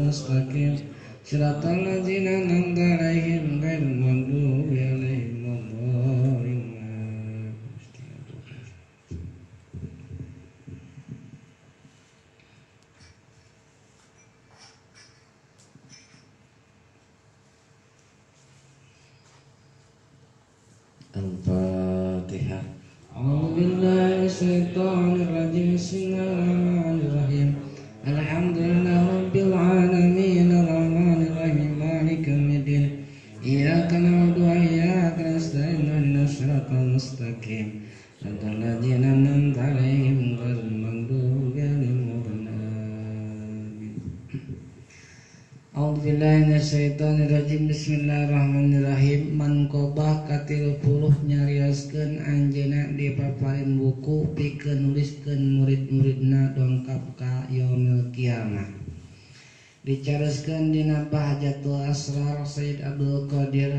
mustaqim Siratal ladzina an'amta 'alaihim ghairil maghdubi 'alaihim waladdallin. Al-Fatihah. A'udzu billahi minasyaitonir rajim. Bismillahirrahmanirrahim. Alhamdulillahirabbil alamin arrahmanir rahim maliki yaumiddin. Iyyaka na'budu wa iyyaka nasta'in ihdinas siratal mustaqim. Siratal ladzina an'amta 'alaihim ghairil maghdubi 'alaihim waladdallin. A'udzu billahi minasyaitonir rajim. Bismillahirrahmanirrahim. Man qobah katil puluh nyarioskeun anjeunna dipaparin buku pikeun nuliskeun murid-muridna dongkap ka yaumil kiamah. Dicaroskeun dina Bahjatul Asrar Sayyid Abdul Qadir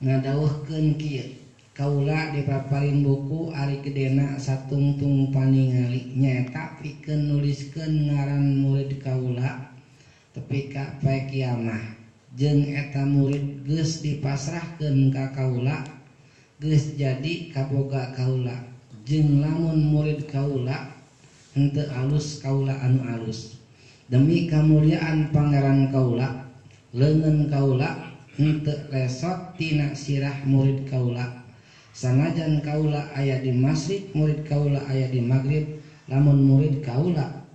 ngadawuhkeun kieu. Kaula dipaparin buku ari gedena satungtung paningali nyaeta pikeun nuliskeun ngaran murid kaula tepi ka poe kiamah. Jeung eta murid geus dipasrahkeun ka kaula geus jadi kaboga kaula. Jeung lamun murid kaula henteu alus kaula anu alus. Demi kamuliaan pangeran kaula leungeun kaula henteu lesot tina sirah murid kaula. Sanajan kaula aya di masjid, murid kaula aya di maghrib, lamun murid kaula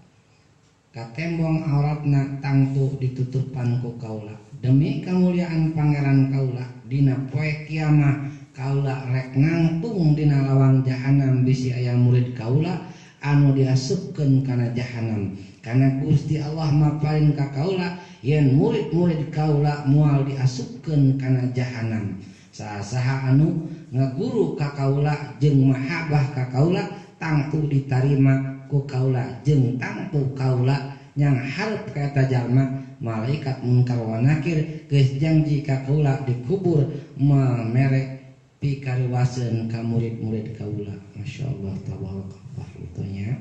katembong auratna tangtu ditutupan ku kaula. Demi kamuliaan pangeran kaula dina poe kiamah kaula rek nangtung dina lawang jahanam bisi aya murid kaula anu diasupkeun kana jahanam. Kana Gusti Allah maparin ka kaula yen murid-murid kaula moal diasupkeun kana jahanam. Saha-saha anu ngaguru ka kaula jeung mahabah ka kaula tangtu ditarima ku kaula jeung tangtu kaula nyang hareup ka eta jalma malaikat mungkar wa nakir geus janji ka kaula dikubur mamere pikariwaseun ka murid-murid kaula. Masyaallah tabarakallah itunya.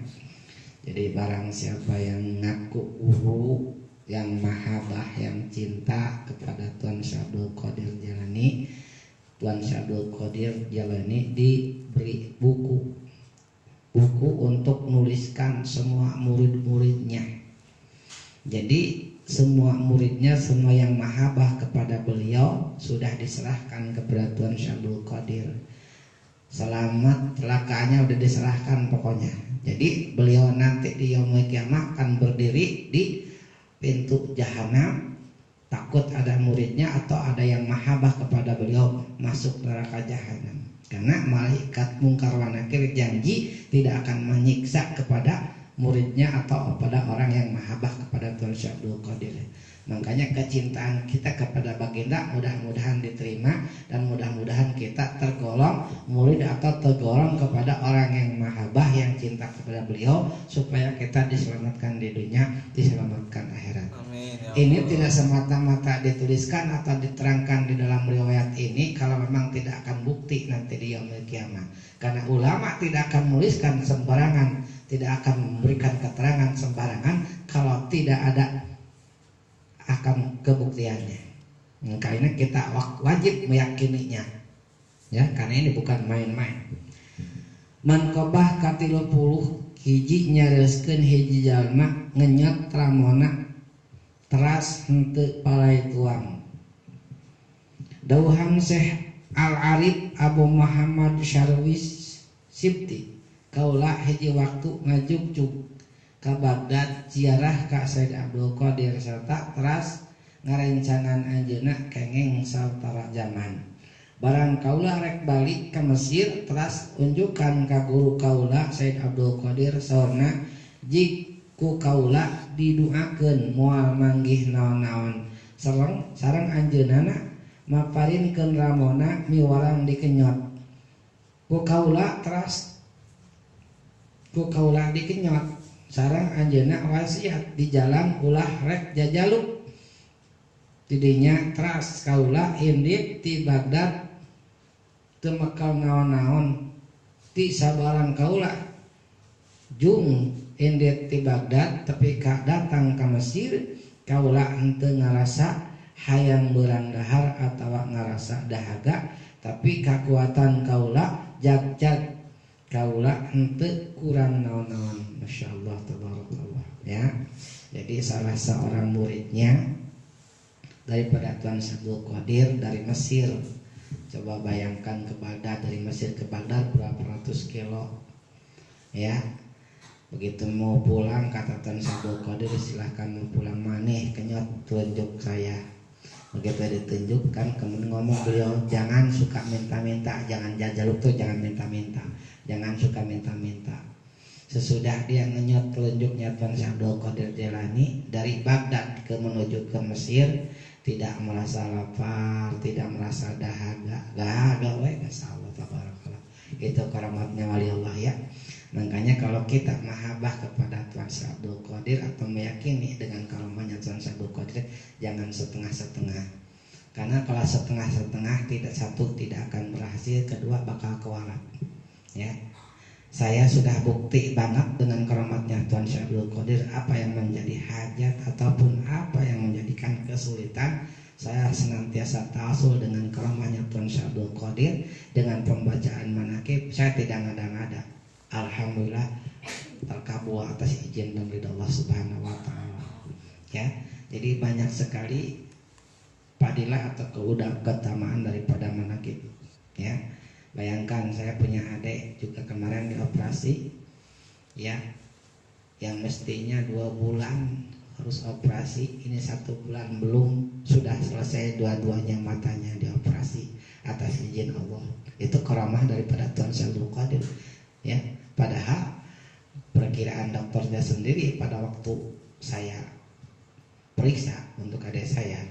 Jadi barang siapa yang ngaku guru, yang mahabah, yang cinta kepada Tuan Syabdul Qadir Jalani, Tuan Syabdul Qadir Jalani diberi buku untuk nuliskan semua murid-muridnya. Jadi semua muridnya, semua yang mahabah kepada beliau sudah diserahkan kepada Tuan Syabdul Qadir. Selamat telakanya udah diserahkan pokoknya. Jadi beliau nanti di yaumul kiamah akan berdiri di pintu jahanam. Takut ada muridnya atau ada yang mahabah kepada beliau masuk neraka jahanam. Karena malaikat mungkar wa nakir janji tidak akan menyiksa kepada muridnya atau kepada orang yang mahabah kepada Tuan Syabdul Qadir. Makanya kecintaan kita kepada baginda mudah-mudahan diterima dan mudah-mudahan kita tergolong murid atau tergolong kepada orang yang mahabah, yang cinta kepada beliau, supaya kita diselamatkan di dunia, diselamatkan akhirat. Amin, ya Allah. Ini tidak semata-mata dituliskan atau diterangkan di dalam riwayat ini kalau memang tidak akan bukti nanti di yaumil kiamah. Karena ulama tidak akan menuliskan sembarangan, tidak akan memberikan keterangan sembarangan kalau tidak ada akan kebuktiannya. Makanya kita wajib meyakininya, ya, karena ini bukan main-main. Man qobah ka 30 hiji nyarioskeun hiji jalma ngenyot ramona teras henteu palai tuang. Dawuhan Syekh Al-Arif Abu Muhammad Syarwis Sibti, kaula hiji waktu ngajug-jug ka Baghdad ziarah ka Said Abdul Qadir serta teras ngarencangan anjeunna kenging sawetara zaman. Barang kaula rek balik ka Mesir teras unjukan ka guru kaula Said Abdul Qadir saurna jik ku kaula diduakeun moal manggih naon-naon sareng anjeunna maparinkeun ramona miwarang dikenyot. Ku kaula dikenyot sareng anjeunna wasiat di jalan ulah rek jajaluk. Tidinya teras kaula indit ti Baghdad teu mekal naon-naon ti sabarang kaula jung indet ti Baghdad tapi datang ke Mesir kaula henteu ngarasa hayang beurang dahar atawa ngarasa dahaga tapi kekuatan kaula jag kaula henteu kurang naon-naon. Masyaallah tabarakallah ya. Jadi salah seorang muridnya daripada Tuan Abdul Qadir dari Mesir. Coba bayangkan ke Baghdad, dari Mesir ke Baghdad berapa ratus kilo ya. Begitu mau pulang kata Tuan Abdul Qadir silahkan mau pulang maneh kenyot tunjuk saya. Begitu ditunjukkan kemudian ngomong beliau jangan suka minta-minta, jangan jajaluk tuh jangan minta-minta, jangan suka minta-minta. Sesudah dia ngenyot telunjuknya Tuan Abdul Qadir Jailani dari Baghdad menuju ke Mesir, tidak merasa lapar, tidak merasa dahaga, masyaallah tabarakallah. Itu karamatnya wali Allah ya. Makanya kalau kita mahabbah kepada Tuan Abdul Qadir atau meyakini dengan karamahnya Tuan Abdul Qadir, jangan setengah-setengah. Karena kalau setengah-setengah tidak akan berhasil, kedua bakal kualat. Ya. Saya sudah bukti banget dengan karamatnya Tuan Abdul Qadir apa yang menjadi hajat ataupun apa yang menjadikan kesulitan. Saya senantiasa tawasul dengan karamahnya Tuan Abdul Qadir dengan pembacaan manaqib. Saya tidak ngada-ngada. Alhamdulillah terkabul atas izin dan ridha Allah Subhanahu wa taala. Ya. Jadi banyak sekali fadilah atau keutamaan daripada manaqib. Ya. Bayangkan saya punya adik juga kemarin dioperasi ya, yang mestinya 2 bulan harus operasi, ini 1 bulan belum, sudah selesai dua-duanya matanya dioperasi atas izin Allah. Itu karamah daripada Tuan Abdul Qadir ya. Padahal perkiraan dokternya sendiri pada waktu saya periksa untuk adik saya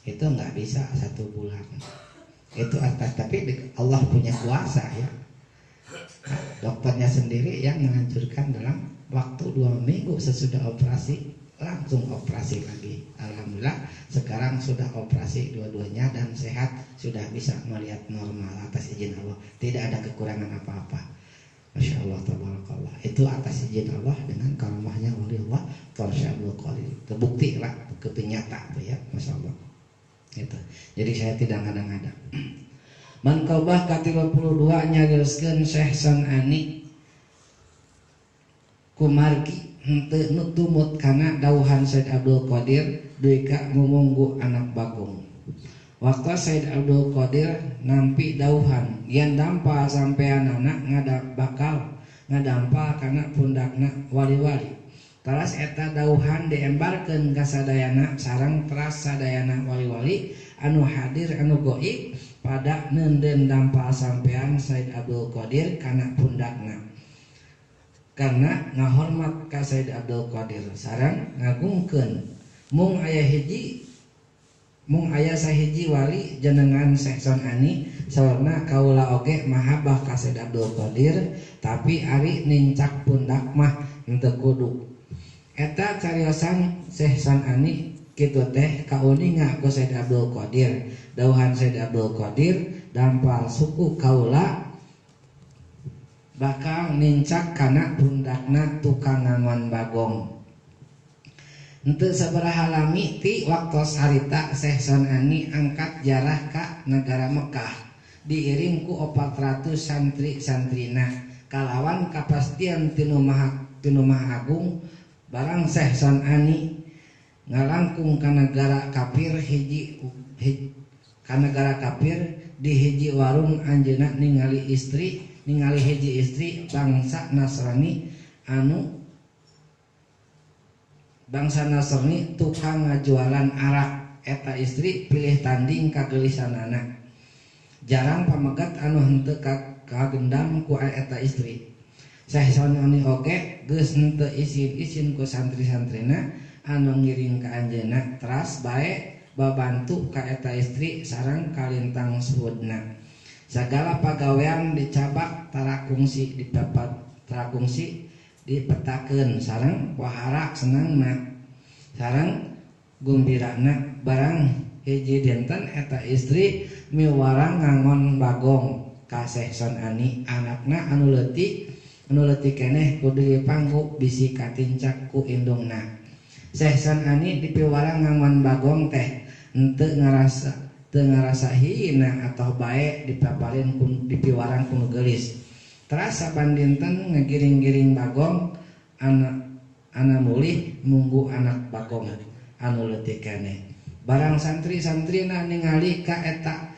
itu nggak bisa 1 bulan. Itu atas, tapi Allah punya kuasa ya. Dokternya sendiri yang menganjurkan dalam waktu 2 minggu sesudah operasi langsung operasi lagi. Alhamdulillah sekarang sudah operasi dua-duanya dan sehat, sudah bisa melihat normal atas izin Allah, tidak ada kekurangan apa-apa. Masya Allah tabarakallah. Itu atas izin Allah dengan karamahnya wali Allah Tuan Abdul Qadir. Terbukti lah, nyata tuh ya, Masya Allah. Gitu. Jadi saya tidak ngada-ngada. Man Qaubah ke-32 nyarioskeun Syekh Sanani kumargi henteu nutumut kana dawuhan Said Abdul Qadir deui ka mumunggu anak bagong. Waktu Said Abdul Qadir nampi dawuhan yen dampal sampeanana bakal ngadampal kana pundakna wali-wali. Taras eta dawuhan diembarkeun ka sadayana sareng teras sadayana wali-wali anu hadir anu goib pada neundeun dampal sampean Said Abdul Qadir kana pundakna. Karena ngahormat ka Said Abdul Qadir sareng ngagungkeun mung aya sahiji wali jenengan Syekh Sanani sawarna kaula oge mahabbah ka Said Abdul Qadir tapi ari nincak pundak mah henteu kudu. Eta cariosan Syekh Sanani kitu teh kauninga ku Said Abdul Qadir. Dawuhan Said Abdul Qadir dampal suku kaula bakal nincak kana pundakna tukang ngangon bagong. Henteu sabaraha lami ti waktos harita Syekh Sanani angkat jarah ka negara Mekah diiring ku 400 santri-santrina kalawan kapastian tinu Maha Agung. Barang Syekh Sanani ngalangkung ka negara kafir di hiji warung anjeunna ningali hiji istri bangsa Nasrani tukang ngajualan arak. Eta istri pilih tanding kagelisanana. Jarang pamegat anu henteu kagendam ku eta istri. Syekh Sanani oge geus henteu isin-isin ku santri-santrina anu ngiring ka anjeunna teras bae babantu ka eta istri sareng kalintang suhudna. Sagala pagawean dicabak tarakungsi dipetakeun sareng wahara senangna sareng gumbirana. Barang hiji dinten eta istri miwarang ngangon bagong ka Syekh Sanani, anakna anu leutik anu leutik keneh kudu dipanggu bisi katincak ku indungna. Sehsan Ani dipiwarang ngangon bagong teh henteu ngarasa hina atau bae dipaparin dipiwarang ku gelis. Terasa pandinten ngegiring-giring bagong anak mulih munggu anak bagong anu leutik keneh. Barang santri-santrina ningali ka eta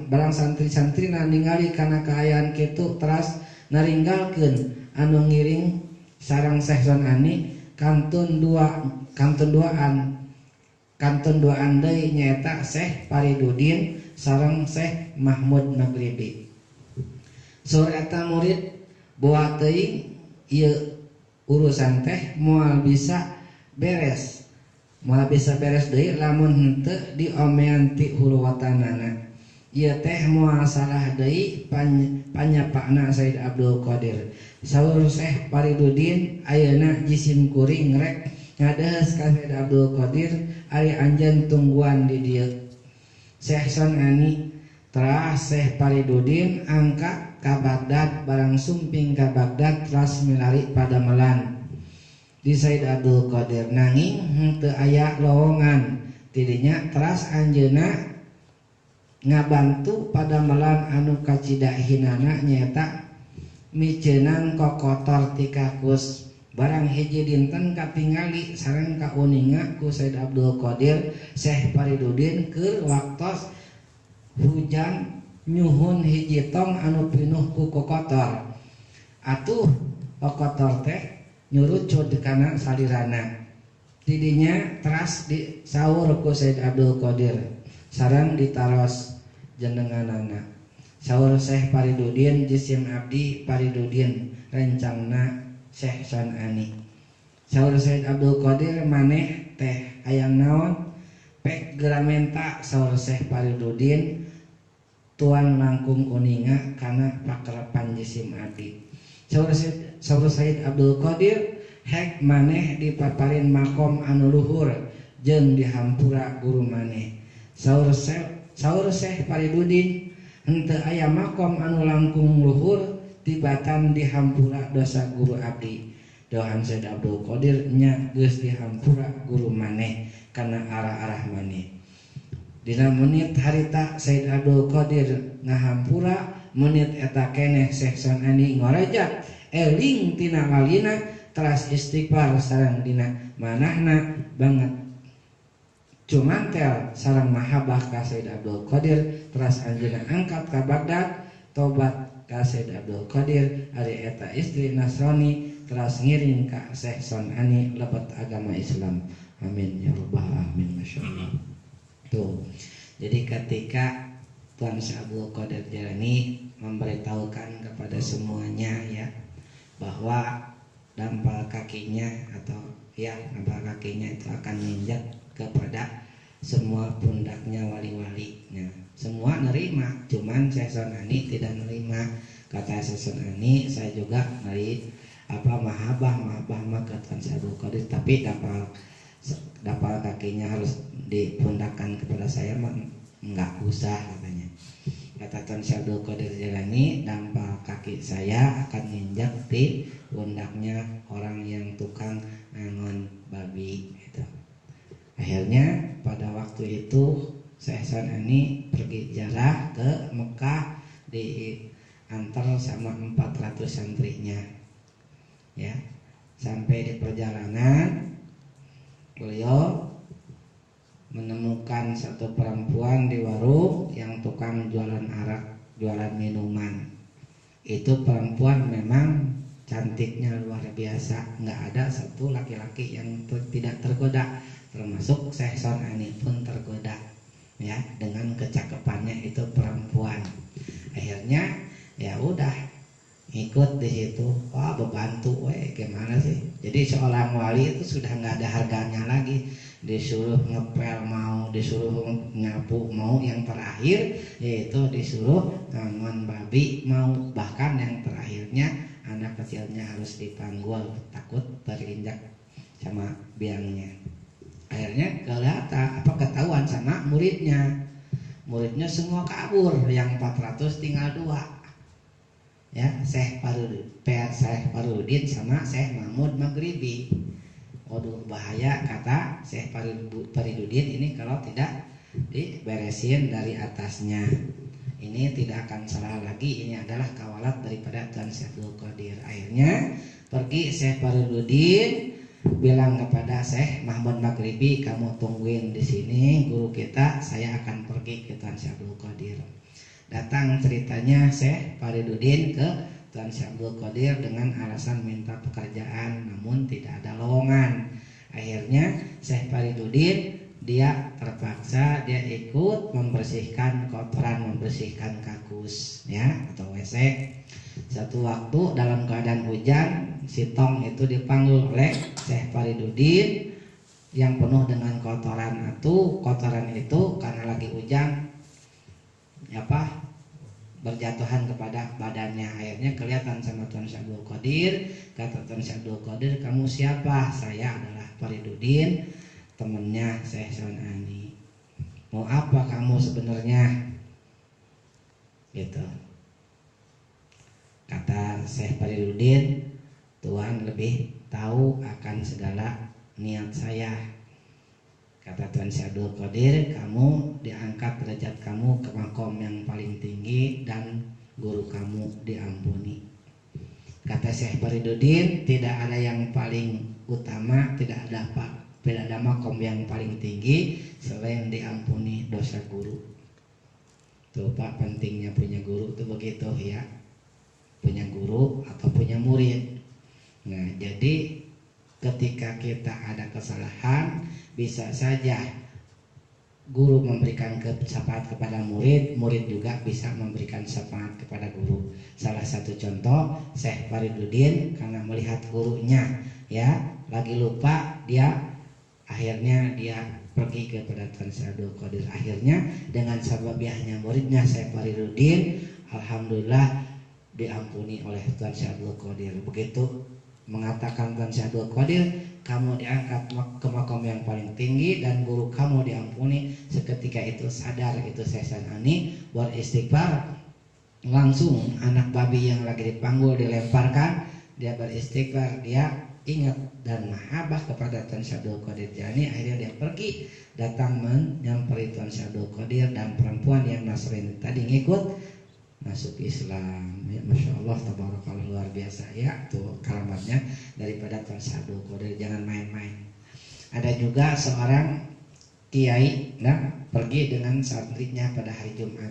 barang santri-santrina ningali kana kaayaan kitu teras naringgalkeun anu ngiring sareng Sehson Ani kantun duaan deui nyaeta Syekh Faridudin sareng Syekh Mahmud Maghribi. Saur eta murid boa teuing ieu urusan teh moal bisa beres deui lamun henteu diomean ti huluwatanana. Ieu teh moal salah deui panyapana Said Abdul Qadir. Saur Syekh Faridudin ayeuna jisim kuring rek ngadeus ka Said Abdul Qadir ari anjeun tungguan di dieu. Sehson Ani teras Syekh Faridudin angkat ka Baghdad barang sumping ka Baghdad teras milari padamelan di Said Abdul Qadir nanging henteu aya lowongan tidinya teras anjeunna ngabantu padamelan anu kacidahinana nyaeta miceunang kokotor ti kakus. Barang hiji dinten katingali sareng kauninga ku Said Abdul Qadir Syekh Faridudin keur waktos hujan nyuhun hiji tong anu pinuh ku kokotor. Atuh kokotor teh nyurucut kana salirana. Tidinya teras disaur ku Said Abdul Qadir sareng ditaros jenenganana. Saur Syekh Faridudin jisim abdi Faridudin rencangna Sehson Ani. Saur Said Abdul Qadir maneh teh hayang naon pek geramenta. Saur Syekh Faridudin tuan langkung kuninga kana pakerapan jisim abdi. Saur Said Abdul Qadir hek maneh dipaparin makom anu luhur jeung dihampura guru maneh. Saur Syekh Faridudin henteu aya makom anu langkung luhur tibatan dihampura dosa guru abdi. Dohan Said Abdul Qadir nya geus dihampura guru maneh kana arah-arah maneh. Dina menit harita Said Abdul Qadir ngahampura menit eta keneh Sehson Ani ngorejak eling tina lalina teras istighfar sareng dina manahna banget cumantel sareng mahabah ka Said Abdul Qadir teras anjeunna angkat ka Baghdad tobat ka Said Abdul Qadir ari eta istri Nasrani teras ngiring ka Sehson Ani lebet agama Islam. Amin ya rabbal alamin. Masyaallah. Tuh. Jadi ketika Tuan Syekh Abdul Qadir Jailani memberitahukan kepada semuanya ya bahwa dampal kakinya atau ya dampal kakinya itu akan menginjak kepada semua pundaknya wali-wali. Nah, semua nerima, cuman Sehson Ani tidak nerima. Kata Sehson Ani, saya juga ngeri mahabah mah ke Tuan Syekh Abdul Qadir, tapi dampal kakinya harus dipundakkan kepada saya mah enggak usah katanya. Kata Tuan Syekh Abdul Qadir Jailani, dampal kaki saya akan nginjak di pundaknya orang yang tukang ngangon babi gitu. Akhirnya pada waktu itu Sehson Ani pergi ziarah ke Mekah diantar sama 400 santrinya. Ya. Sampai di perjalanan beliau menemukan satu perempuan di warung yang tukang jualan arak, jualan minuman. Itu perempuan memang cantiknya luar biasa, nggak ada satu laki-laki yang tidak tergoda, termasuk Sehson Ani pun tergoda ya dengan kecakapannya itu perempuan. Akhirnya ya udah ikut di situ. Wah, bebantu, gimana sih? Jadi seorang wali itu sudah nggak ada harganya lagi. Disuruh ngepel mau, disuruh nyapu mau, yang terakhir yaitu disuruh ngangon babi mau, bahkan yang terakhirnya anak kecilnya harus dipanggul takut terinjak sama biangnya. Akhirnya ketahuan sama muridnya semua kabur, yang 400 tinggal 2. ya, Syekh Farudin sama Syekh Mahmud Maghribi. Waduh, bahaya kata Syekh Faridudin ini kalau tidak diberesin dari atasnya. Ini tidak akan salah lagi, ini adalah kawalat daripada Tuan Syekh Abdul Qadir. Akhirnya pergi Syekh Faridudin bilang kepada Syekh Mahmud Maghribi, kamu tungguin di sini guru kita, saya akan pergi ke Tuan Syekh Abdul Qadir. Datang ceritanya Syekh Faridudin ke Tuan Syekh Abdul Qadir dengan alasan minta pekerjaan, namun tidak ada lowongan. Akhirnya Syekh Faridudin dia terpaksa dia ikut membersihkan kotoran, membersihkan kakus ya atau WC. Satu waktu dalam keadaan hujan, si Tong itu dipanggil oleh Syekh Faridudin yang penuh dengan kotoran. Kotoran itu karena lagi hujan berjatuhan kepada badannya. Akhirnya kelihatan sama Tuan Syekh Abdul Qadir. Kata Tuan Syekh Abdul Qadir, kamu siapa? Saya adalah Faridudin, temannya Syekh Sonani. Mau apa kamu sebenarnya? Gitu. Kata Syekh Faridudin, Tuan lebih tahu akan segala niat saya. Kata Tuan Syekh Abdul Qadir, kamu diangkat derajat kamu ke makom yang paling tinggi dan guru kamu diampuni. Kata Syekh Faridudin, tidak ada yang paling utama, tidak ada makom yang paling tinggi selain diampuni dosa guru. Tuh Pak, pentingnya punya guru itu begitu ya. Punya guru atau punya murid. Nah, jadi ketika kita ada kesalahan, bisa saja guru memberikan syafaat kepada murid, murid juga bisa memberikan syafaat kepada guru. Salah satu contoh, Syekh Faridudin karena melihat gurunya ya lagi lupa, akhirnya dia pergi kepada Tuan Syekh Abdul Qadir. Akhirnya dengan sababiahnya muridnya Syekh Faridudin, alhamdulillah diampuni oleh Tuan Syekh Abdul Qadir. Begitu mengatakan Tuan Syekh Abdul Qadir, kamu diangkat ke makom yang paling tinggi dan guru kamu diampuni. Seketika itu sadar itu Syekh Sonani, beristighfar. Langsung anak babi yang lagi dipanggul dilemparkan, dia beristighfar, dia ingat dan mahabbah kepada Tuan Syekh Abdul Qadir Jilani. Akhirnya dia pergi datang menyampaikan Tuan Syekh Abdul Qadir, dan perempuan yang Nasrani tadi ngikut masuk Islam ya, Masya Allah, tabarakallah, luar biasa ya tuh keramatnya daripada Tuan Syekh Abdul Qadir, jangan main-main. Ada juga seorang kiai pergi dengan santrinya pada hari Jumat.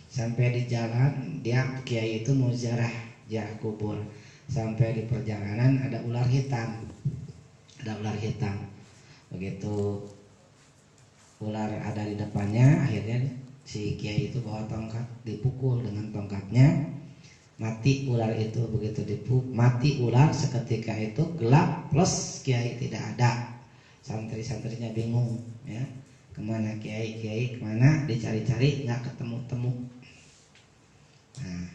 Sampai di jalan, kiai itu mau ziarah kubur. Sampai di perjalanan ada ular hitam. Begitu ular ada di depannya, akhirnya si kiai itu bawa tongkat, dipukul dengan tongkatnya, mati ular itu. Begitu mati ular, seketika itu gelap plus kiai tidak ada. Santri-santrinya bingung ya, kemana kiai kemana, dicari-cari nggak ketemu-temu. Nah,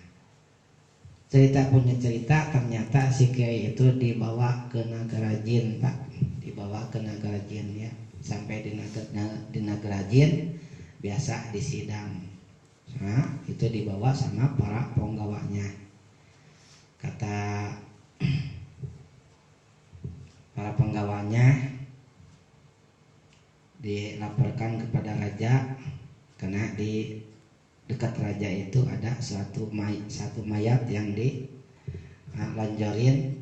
cerita punya cerita, ternyata si kiai itu dibawa ke negara jin Pak, dibawa ke negara jin ya. Sampai di negara jin biasa disidang. Nah, itu dibawa sama para penggawanya. Kata para penggawanya, dilaporkan kepada raja karena di dekat raja itu ada satu mayat yang dilonjorin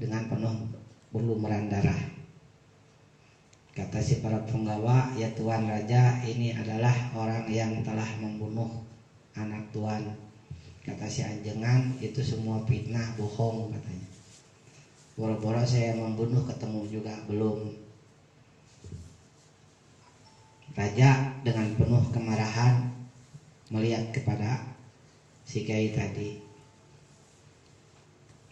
dengan penuh berlumuran darah. Kata si para penggawa, ya Tuan Raja, ini adalah orang yang telah membunuh anak Tuan. Kata si Anjengan, itu semua fitnah, bohong katanya. Boro-boro saya membunuh ketemu juga belum. Raja dengan penuh kemarahan melihat kepada si kiai tadi.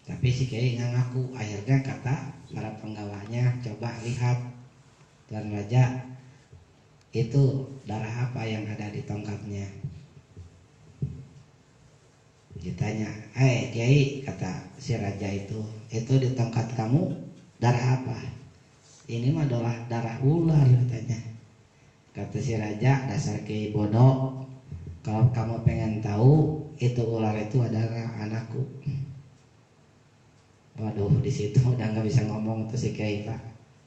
Tapi si kiai nggak ngaku. Akhirnya kata para penggawanya, coba lihat Tuan Raja, itu darah apa yang ada di tongkatnya? Ditanya, kiai, kata si raja itu di tongkat kamu darah apa? Ini mah darah ular katanya. Kata si raja, dasar kiai bodoh, kalau kamu pengen tahu itu ular itu adalah anakku. Waduh, di situ udah nggak bisa ngomong tuh si Kiai Pak,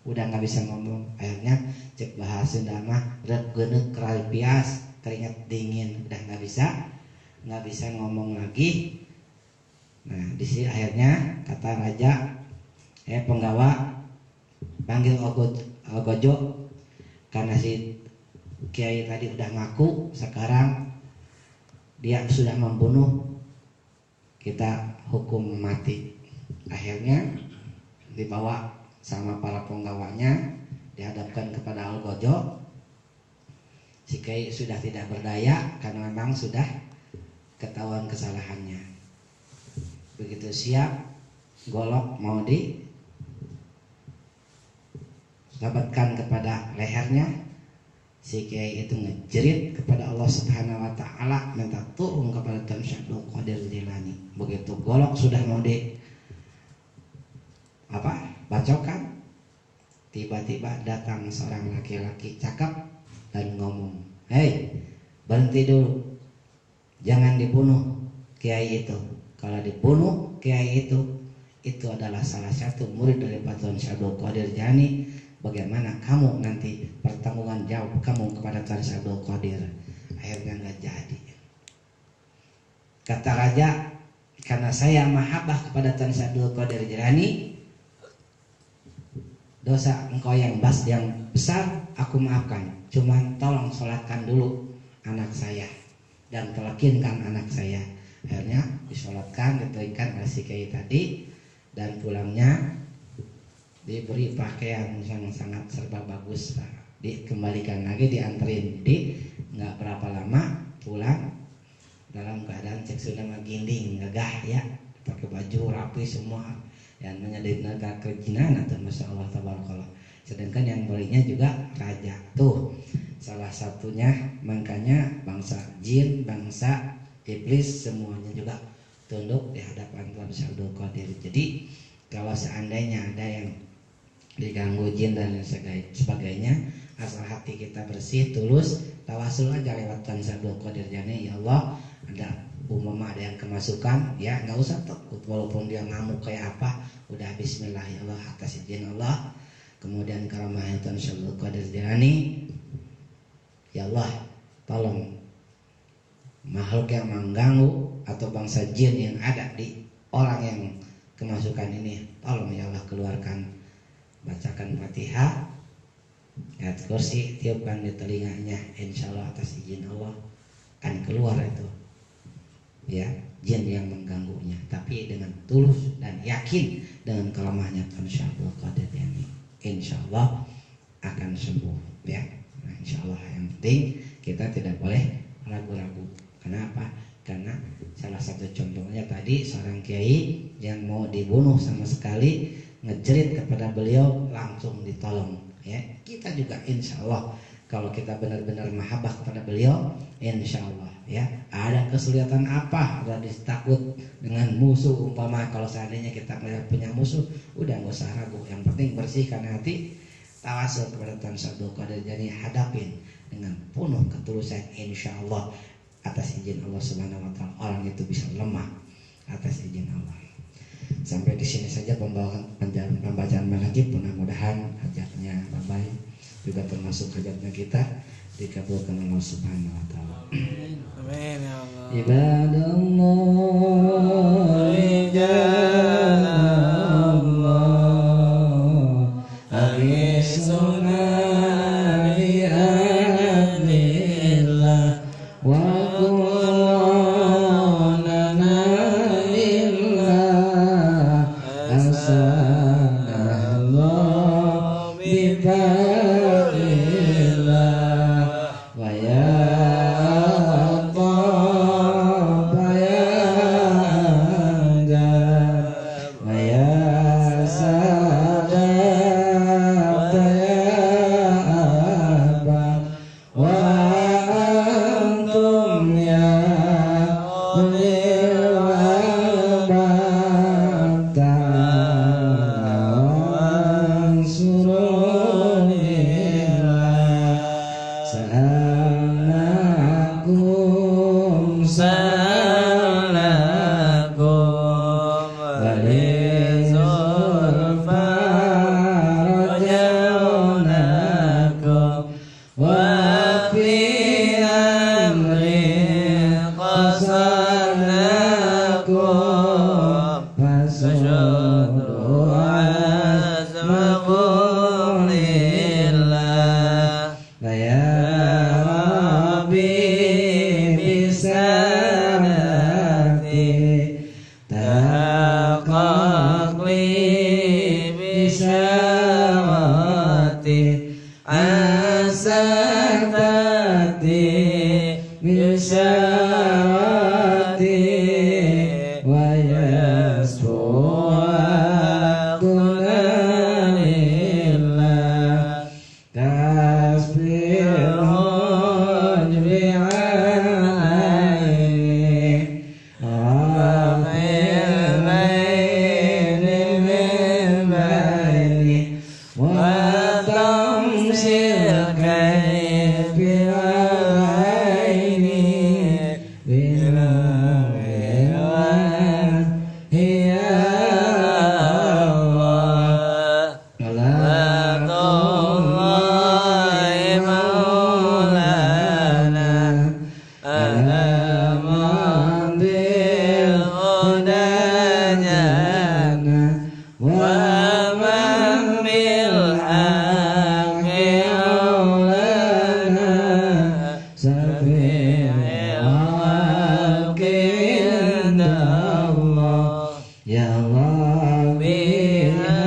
udah nggak bisa ngomong. Akhirnya cek bahasa Sunda mah rek geuneuh keral pias, keringat dingin, udah nggak bisa ngomong lagi. Nah di sini akhirnya kata raja, penggawa panggil Ogojo, karena si Kiai tadi udah ngaku, sekarang dia sudah membunuh, kita hukum mati. Akhirnya dibawa sama para penggawanya, dihadapkan kepada Algojo. Si Kiai sudah tidak berdaya karena memang sudah ketahuan kesalahannya. Begitu siap, golok mau disabatkan kepada lehernya, si Kiai itu ngejerit kepada Allah Subhanahu wa taala, minta turun kepada Tuan Syekh Abdul Qadir Jilani. Begitu golok sudah mau bacokan, tiba-tiba datang seorang laki-laki cakep dan ngomong, "Hei, berhenti dulu. Jangan dibunuh Kiai itu. Kalau dibunuh Kiai itu adalah salah satu murid dari Tuan Syekh Abdul Qadir Jilani. Bagaimana kamu nanti pertanggungan jawab kamu kepada Tuan Syekh Abdul Qadir?" Akhirnya nggak jadi. Kata raja, karena saya mahabbah kepada Tuan Syekh Abdul Qadir Jilani, dosa engkau yang besar aku maafkan. Cuman tolong sholatkan dulu anak saya dan telekinkan anak saya. Akhirnya disolatkan, ditelinkan oleh si Kiai tadi, dan pulangnya diberi pakaian yang sangat serba bagus, dikembalikan lagi, dianterin. Jadi nggak berapa lama pulang dalam keadaan cek sudah maginding, gagah ya, pakai baju rapi semua, yang menjadi negara kejinan atau masya Allah tabarakallah. Sedangkan yang belinya juga raja tuh, salah satunya. Makanya bangsa jin, bangsa iblis semuanya juga tunduk di hadapan Tuan Syekh Abdul Qadir. Jadi kalau seandainya ada yang diganggu jin dan sebagainya, asal hati kita bersih, tulus, tawasul aja lewat Tuan Syekh Abdul Qadir Jilani. Ya Allah, ada ada yang kemasukan, ya nggak usah takut, walaupun dia ngamuk kayak apa, udah bismillah ya Allah, atas izin Allah. Kemudian karamahnya Tuan Syekh Abdul Qadir Jilani, ya Allah tolong makhluk yang mengganggu atau bangsa jin yang ada di orang yang kemasukan ini, tolong ya Allah keluarkan. Bacakan Fatihah, ayat kursi, tiupkan di telinganya, insya Allah atas izin Allah akan keluar itu ya jin yang mengganggunya, tapi dengan tulus dan yakin dengan kelemahnya Tuan Syekh Abdul Qadir ini, insya Allah akan sembuh ya. Nah, insya Allah yang penting kita tidak boleh ragu-ragu. Kenapa? Karena salah satu contohnya tadi seorang kiai yang mau dibunuh sama sekali, ngejerit kepada beliau langsung ditolong ya. Kita juga insya Allah kalau kita benar-benar mahabbah kepada beliau, insya Allah ya, ada kesulitan apa, ada takut dengan musuh, umpama kalau seandainya kita punya musuh, udah nggak usah ragu, yang penting bersihkan hati, tawasul kepada Tuan Syekh Abdul Qadir Jilani, hadapin dengan penuh ketulusan, insya Allah atas izin Allah Subhanahu wa taala orang itu bisa lemah atas izin Allah. Sampai di sini saja pembacaan manhaj, mudah-mudahan hajatnya baik juga termasuk hajatnya kita dikabulkan Allah Subhanahu wa taala. Amin ya Allah. Ibadallah rijalallah agisuna li adlillah wa qulana lillah asanallah bifadillah wa ya Salakum lana ومن بالحق أولانا شفيع الحق عند الله ya Allah بها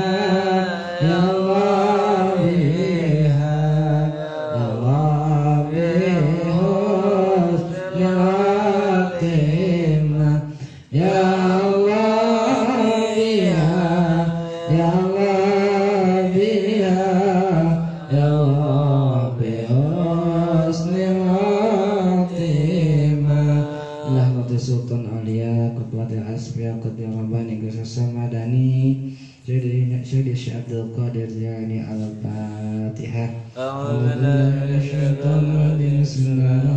ya Allah biha ya Allah bihusnil khatimah ya Allah biha ya Allah biha ya Allah bihusnil khatimah Allah Qadhi Sultan Aulia Qutbatil Asfiya Qadhi Rabbani Qasasa Madani Syedi Syekh Abdul Qadir Jilani Al-Fatihah. Bismillahirrahmanirrahim.